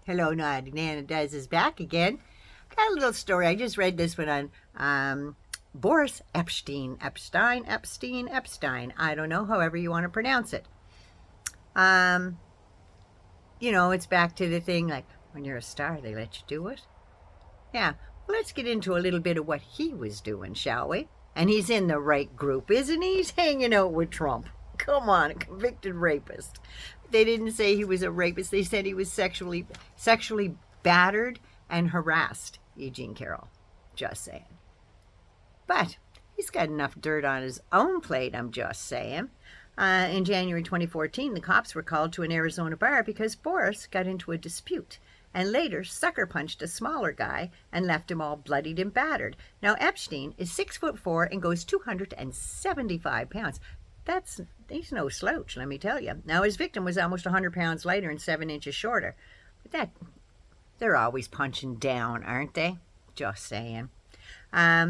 Hello, Naughty Nana Does is back again. Got a little story. I just read this one on Boris Epshteyn. Epstein. I don't know, however you want to pronounce it. It's back to the thing like when you're a star, they let you do it. Yeah, well, let's get into a little bit of what he was doing, shall we? And he's in the right group, isn't he? He's hanging out with Trump. Come on, a convicted rapist. They didn't say he was a rapist. They said he was sexually battered and harassed Eugene Carroll. Just saying. But he's got enough dirt on his own plate, I'm just saying. In January 2014, the cops were called to an Arizona bar because Boris got into a dispute and later sucker punched a smaller guy and left him all bloodied and battered. Now, Epshteyn is 6'4" and goes 275 pounds. He's no slouch, let me tell you. Now, his victim was almost 100 pounds lighter and 7 inches shorter. But they're always punching down, aren't they? Just saying.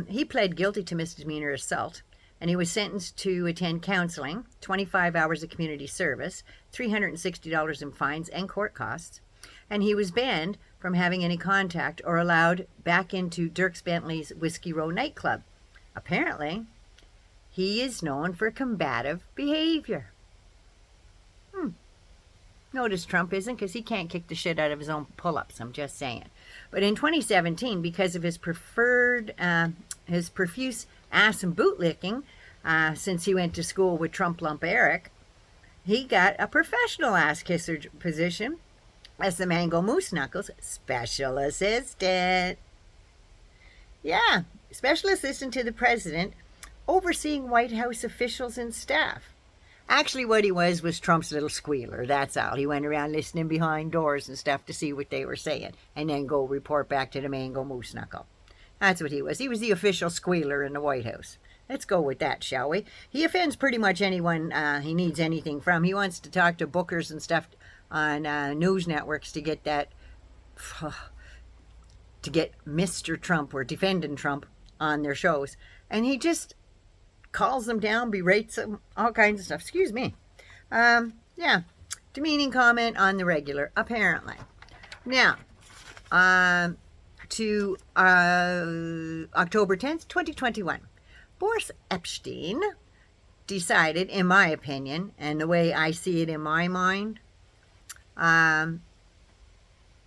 He pled guilty to misdemeanor assault, and he was sentenced to attend counseling, 25 hours of community service, $360 in fines and court costs, and he was banned from having any contact or allowed back into Dierks Bentley's Whiskey Row nightclub. Apparently, he is known for combative behavior. Notice Trump isn't, because he can't kick the shit out of his own pull-ups, I'm just saying. But in 2017, because of his profuse ass and boot licking, since he went to school with Trump lump Eric, he got a professional ass kisser position as the Mango Moose Knuckles special assistant. Yeah, special assistant to the president, overseeing White House officials and staff. Actually, what he was Trump's little squealer, that's all. He went around listening behind doors and stuff to see what they were saying, and then go report back to the Mango Moose Knuckle. That's what he was. He was the official squealer in the White House. Let's go with that, shall we? He offends pretty much anyone he needs anything from. He wants to talk to bookers and stuff on news networks to get that, to get Mr. Trump or defendant Trump on their shows. And he just calls them down, berates them, all kinds of stuff. Excuse me. Yeah, demeaning comment on the regular, apparently. Now, to October 10th, 2021. Boris Epshteyn decided, in my opinion, and the way I see it in my mind,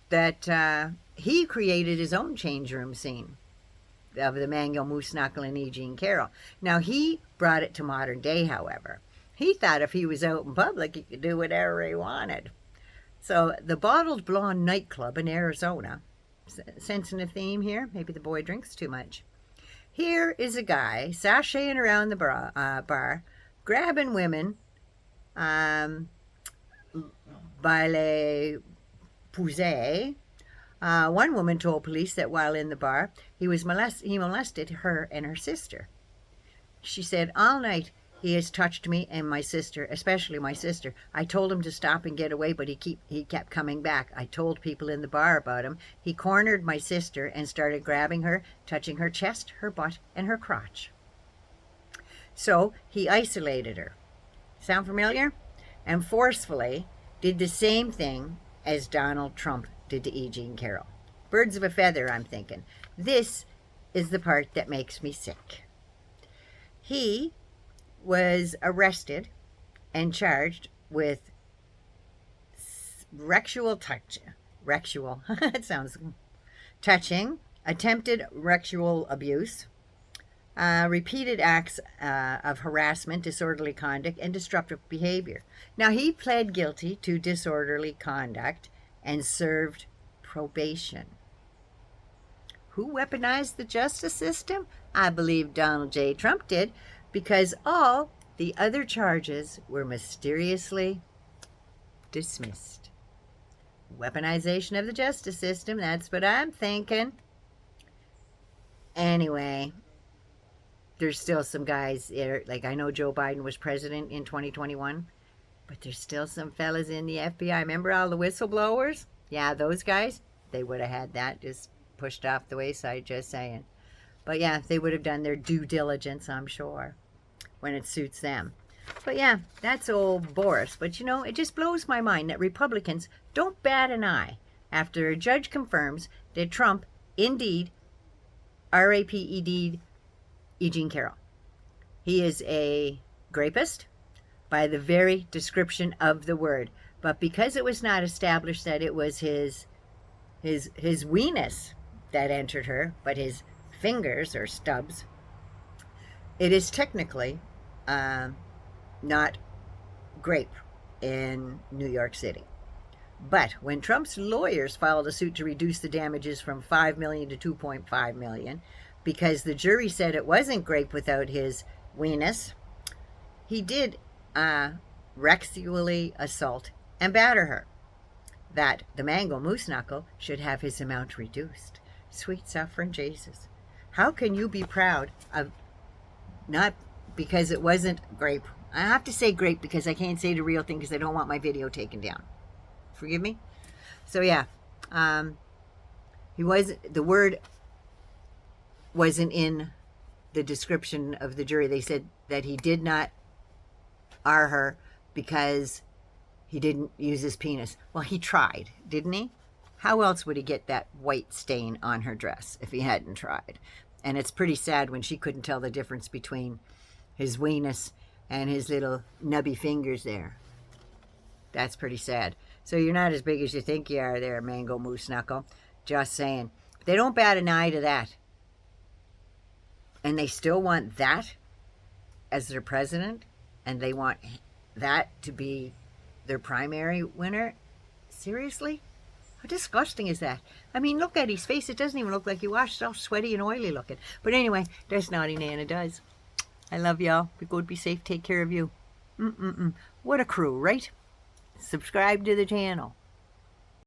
that he created his own change room scene of the Mango Moose Knuckle and Eugene Carroll. Now, he brought it to modern day, however. He thought if he was out in public, he could do whatever he wanted. So, the Bottled Blonde nightclub in Arizona, sensing a theme here, maybe the boy drinks too much. Here is a guy sashaying around the bar, grabbing women by les poussées. One woman told police that while in the bar, he molested her and her sister. She said, all night he has touched me and my sister, especially my sister. I told him to stop and get away, but he kept coming back. I told people in the bar about him. He cornered my sister and started grabbing her, touching her chest, her butt, and her crotch. So he isolated her. Sound familiar? And forcefully did the same thing as Donald Trump did to Eugene Carroll. Birds of a feather, I'm thinking. This is the part that makes me sick. He was arrested and charged with it sounds touching, attempted rectal abuse, repeated acts of harassment, disorderly conduct, and disruptive behavior. Now, he pled guilty to disorderly conduct and served probation. Who weaponized the justice system? I believe Donald J. Trump did, because all the other charges were mysteriously dismissed. Weaponization of the justice system, that's what I'm thinking. Anyway, there's still some guys there, like I know Joe Biden was president in 2021, but there's still some fellas in the FBI. Remember all the whistleblowers? Yeah, those guys, they would have had that just pushed off the wayside, just saying. But yeah, they would have done their due diligence, I'm sure, when it suits them. But yeah, that's old Boris. But you know, it just blows my mind that Republicans don't bat an eye after a judge confirms that Trump indeed raped Eugene Carroll. He is a rapist by the very description of the word. But because it was not established that it was his weenus that entered her, but his fingers or stubs, it is technically not rape in New York City. But when Trump's lawyers filed a suit to reduce the damages from $5 million to $2.5 million, because the jury said it wasn't rape without his weenus, he did sexually assault and batter her. That the mango Moose Knuckle should have his amount reduced. Sweet suffering Jesus. How can you be proud of, not because it wasn't grape. I have to say grape because I can't say the real thing because I don't want my video taken down. Forgive me? So yeah, the word wasn't in the description of the jury. They said that he did not her because he didn't use his penis. Well, he tried, didn't he? How else would he get that white stain on her dress if he hadn't tried? And it's pretty sad when she couldn't tell the difference between his weenus and his little nubby fingers there. That's pretty sad. So you're not as big as you think you are there, Mango Moose Knuckle. Just saying. They don't bat an eye to that. And they still want that as their president? And they want that to be their primary winner? Seriously? How disgusting is that? I mean, look at his face. It doesn't even look like he washed. It's all sweaty and oily looking. But anyway, that's Naughty Nana does. I love y'all. Be good, be safe, take care of you. What a crew, right? Subscribe to the channel.